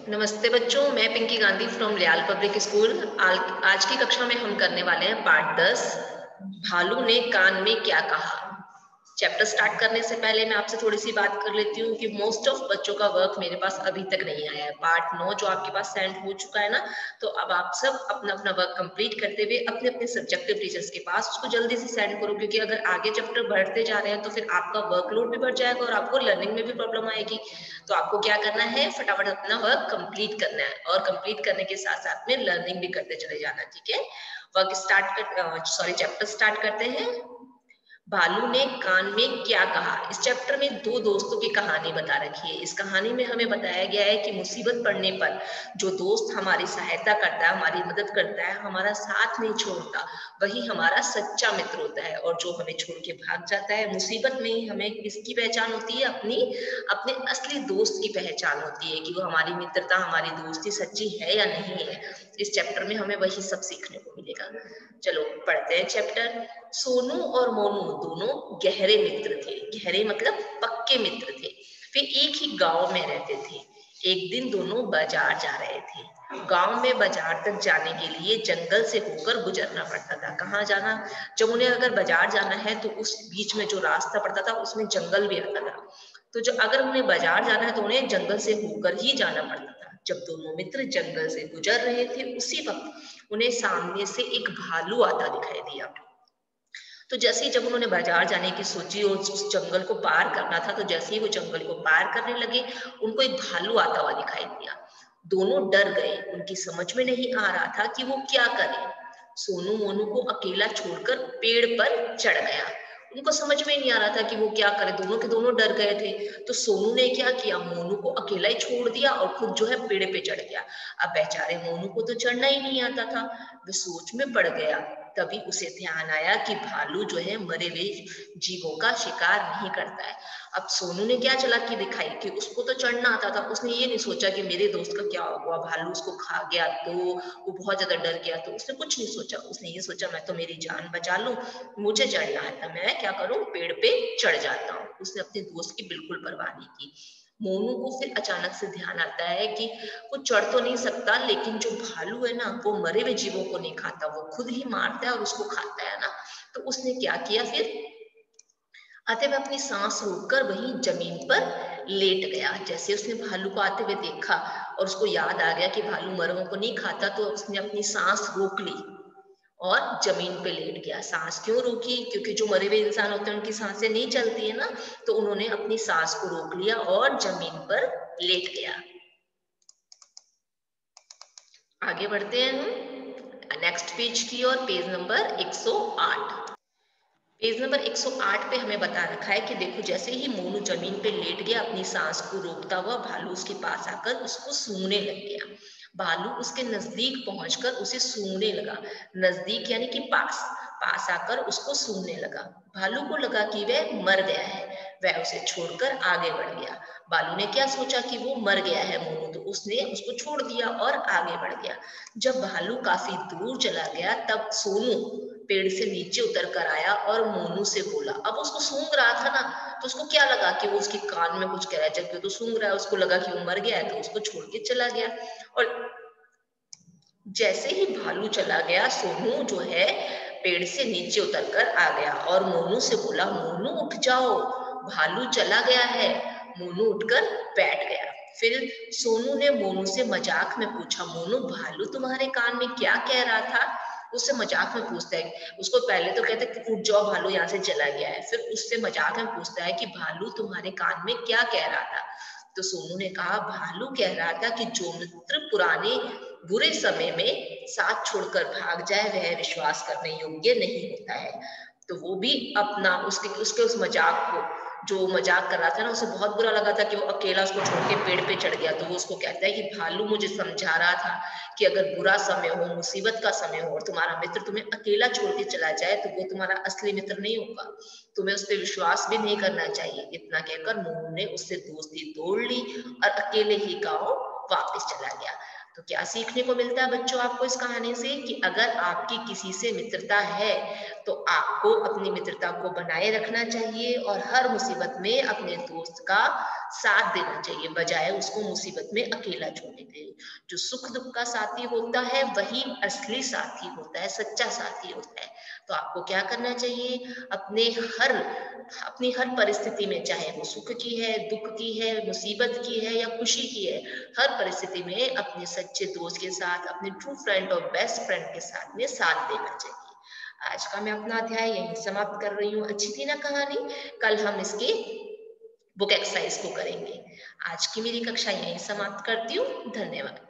नमस्ते बच्चों, मैं पिंकी गांधी फ्रॉम लियाल पब्लिक स्कूल। आज की कक्षा में हम करने वाले हैं पार्ट 10, भालू ने कान में क्या कहा। चैप्टर स्टार्ट करने से पहले मैं आपसे थोड़ी सी बात कर लेती हूँ कि मोस्ट ऑफ बच्चों का वर्क मेरे पास अभी तक नहीं आया है। पार्ट 9 जो आपके पास सेंड हो चुका है ना, तो अब आप सब अपना अपना वर्क कंप्लीट करते हुए अपने अपने सब्जेक्टिव टीचर्स के पास उसको जल्दी से सेंड करो, क्योंकि अगर आगे चैप्टर बढ़ते जा रहे हैं तो फिर आपका वर्कलोड भी बढ़ जाएगा और आपको लर्निंग में भी प्रॉब्लम आएगी। तो आपको क्या करना है, फटाफट अपना वर्क कंप्लीट करना है और कंप्लीट करने के साथ साथ में लर्निंग भी करते चले जाना। ठीक है, चैप्टर स्टार्ट करते हैं। भालू ने कान में क्या कहा। इस चैप्टर में दो दोस्तों की कहानी बता रखी है। इस कहानी में हमें बताया गया है कि मुसीबत पड़ने पर जो दोस्त हमारी सहायता करता है, हमारी मदद करता है, हमारा साथ नहीं छोड़ता, वही हमारा सच्चा मित्र होता है। और जो हमें छोड़ के भाग जाता है मुसीबत में ही, हमें किसकी पहचान होती है? अपने असली दोस्त की पहचान होती है कि वो हमारी मित्रता, हमारी दोस्ती सच्ची है या नहीं है। इस चैप्टर में हमें वही सब सीखने को मिलेगा। चलो पढ़ते हैं चैप्टर। सोनू और मोनू दोनों गहरे मित्र थे। गहरे मतलब पक्के मित्र थे। वे एक ही गांव में रहते थे। एक दिन दोनों बाजार जा रहे थे। गांव में बाजार तक जाने के लिए जंगल से होकर गुजरना पड़ता था। कहाँ जाना? जब उन्हें अगर बाजार जाना है तो उस बीच में जो रास्ता पड़ता था उसमें जंगल भी आता था। तो जो अगर उन्हें बाजार जाना है तो उन्हें जंगल से होकर ही जाना पड़ता था। जब दोनों मित्र जंगल से गुजर रहे थे उसी वक्त उन्हें सामने से एक भालू आता दिखाई दिया। तो जैसे ही जब उन्होंने बाजार जाने की सोची और उस जंगल को पार करना था, तो जैसे ही वो जंगल को पार करने लगे उनको एक भालू आता हुआ दिखाई दिया। दोनों डर गए। उनकी समझ में नहीं आ रहा था कि वो क्या करें। सोनू मोनू को अकेला छोड़कर पेड़ पर चढ़ गया। उनको समझ में नहीं आ रहा था कि वो क्या करे। दोनों के दोनों डर गए थे। तो सोनू ने क्या किया, मोनू को अकेला ही छोड़ दिया और खुद जो है पेड़ पे चढ़ गया। अब बेचारे मोनू को तो चढ़ना ही नहीं आता था। वो सोच में पड़ गया। तभी उसे ध्यान आया कि भालू जो है मरे हुए जीवों का शिकार नहीं करता है। अब सोनू ने क्या चालाकी दिखाई कि उसको तो चढ़ना आता था। उसने ये नहीं सोचा कि मेरे दोस्त का क्या हुआ, भालू उसको खा गया तो वो बहुत ज्यादा डर गया। तो उसने कुछ नहीं सोचा। उसने ये सोचा मैं तो मेरी जान बचा लूं, मुझे चढ़ना है तो मैं क्या करूं, पेड़ पे चढ़ जाता हूँ। उसने अपने दोस्त की बिल्कुल परवाह नहीं की। मोनू को फिर अचानक से ध्यान आता है कि वो चढ़ तो नहीं सकता, लेकिन जो भालू है ना वो मरे हुए जीवों को नहीं खाता, वो खुद ही मारता है और उसको खाता है ना। तो उसने क्या किया, फिर आते हुए अपनी सांस रोककर वहीं जमीन पर लेट गया। जैसे उसने भालू को आते हुए देखा और उसको याद आ गया कि भालू मरवों को नहीं खाता, तो उसने अपनी सांस रोक ली और जमीन पे लेट गया। सांस क्यों रोकी? क्योंकि जो मरे हुए इंसान होते हैं उनकी सांसें नहीं चलती है ना। तो उन्होंने अपनी सांस को रोक लिया और जमीन पर लेट गया। आगे बढ़ते हैं हम नेक्स्ट पेज की और पेज नंबर 108। पेज नंबर 108 पे हमें बता रखा है कि देखो, जैसे ही मोनू जमीन पे लेट गया अपनी सांस को रोकता हुआ, भालू उसके पास आकर उसको सूंघने लग गया। भालू उसके नजदीक पहुंचकर उसे सूंघने लगा। नजदीक यानी कि पास। पास आकर उसको सूंघने लगा। भालू को लगा कि वह मर गया है। वह उसे छोड़कर आगे बढ़ गया। भालू ने क्या सोचा कि वो मर गया है मोनू, तो उसने उसको छोड़ दिया और आगे बढ़ गया। जब भालू काफी दूर चला गया तब सोनू पेड़ से नीचे उतर कर आया और मोनू से बोला। अब उसको सूंघ रहा था ना, तो उसको क्या लगा कि वो उसके कान में कुछ कह रहा है, जबकि तो सूंघ रहा है। उसको लगा कि वो मर गया है तो उसको छोड़ के चला गया। और जैसे ही भालू चला गया, सोनू जो है पेड़ से नीचे उतर कर आ गया और मोनू से बोला, मोनू उठ जाओ, भालू चला गया है। मोनू उठकर बैठ गया। फिर सोनू ने मोनू से मजाक में पूछा, मोनू भालू तुम्हारे कान में क्या कह रहा था? उससे मजाक में पूछता है। उसको पहले तो कहते कि उठ जाओ, भालू यहाँ से चला गया है। फिर उससे मजाक में पूछता है कि भालू तुम्हारे कान में क्या कह रहा था? तो सोनू ने कहा, भालू कह रहा था कि जो मित्र पुराने बुरे समय में साथ छोड़कर भाग जाए वह विश्वास करने योग्य नहीं होता है। तो वो भी अपना उसके उसके उस मजाक को, जो मजाक कर रहा था ना, उसे बहुत बुरा लगा था कि वो अकेला उसको छोड़ के पेड़ पे चढ़ गया। तो वो उसको कहता है कि भालू मुझे समझा रहा था कि अगर बुरा समय हो, मुसीबत का समय हो और तुम्हारा मित्र तुम्हें अकेला छोड़ के चला जाए तो वो तुम्हारा असली मित्र नहीं होगा, तुम्हें उस पर विश्वास भी नहीं करना चाहिए। इतना कहकर मोनू ने उससे दोस्ती तोड़ ली और अकेले ही गांव वापस चला गया। तो क्या सीखने को मिलता है बच्चों आपको इस कहानी से कि अगर आपकी किसी से मित्रता है तो आपको अपनी मित्रता को बनाए रखना चाहिए और हर मुसीबत में अपने दोस्त का साथ देना चाहिए, बजाय उसको मुसीबत में अकेला छोड़ने के। जो सुख दुख का साथी होता है वही असली साथी होता है, सच्चा साथी होता है। तो आपको क्या करना चाहिए, हर अपनी हर परिस्थिति में, चाहे वो सुख की है, दुख की है, मुसीबत की है या खुशी की है, हर परिस्थिति में अपने सच्चे दोस्त के साथ, अपने ट्रू फ्रेंड और बेस्ट फ्रेंड के साथ में साथ देना चाहिए। आज का मैं अपना अध्याय यहीं समाप्त कर रही हूँ। अच्छी थी ना कहानी? कल हम इसके बुक एक्सरसाइज को करेंगे। आज की मेरी कक्षा यहीं समाप्त करती हूँ। धन्यवाद।